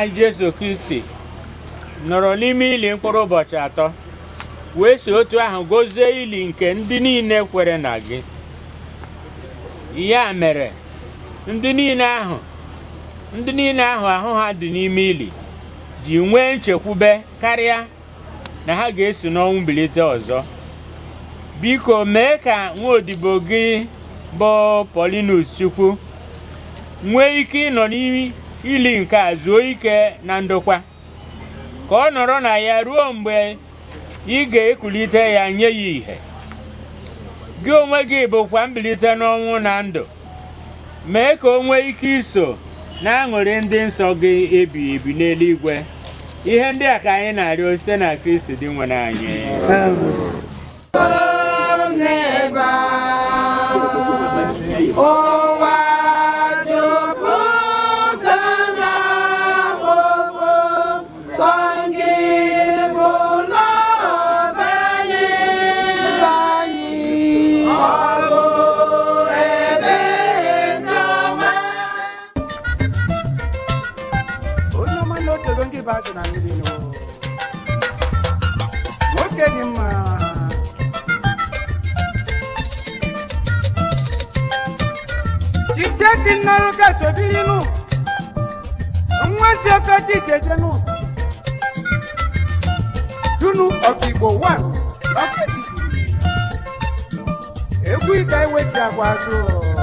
anyị Jesu Kristi nọrọ n'ime ili mkpụrụ ụbọchị 3 wee si otu ahụ gozie ili nke ndị niile kwere na gị. Ya mere ndị niile ahụ ahụ ha dị n'ime ili ji nwee nchekwube karịa na ha ga-esi n'ọnwụ bilite ọzọ. Biko mee ka nwaodibo gị bụ Paulinus Chukwu nwee ike ịnọ n'ili nke a zuo ike na ndokwa, ka ọ nọrọ na ya ruo mgbe ị ga-ekulite ya nye ya ihe. Gị onwe gị bụkwa mbilite n'ọnwụ na ndụ. Mee ka o nwee ike iso na-aṅụrị ndị nsọ gị ebighị ebi n'eluigwe. Ihe ndị a ka anyị na-arịọ site na Kristi dị nwere anyị. Naruka Sobinu, Mwasia Kati Tejanu, Dunu Okibo 1, every guy with Jaguar.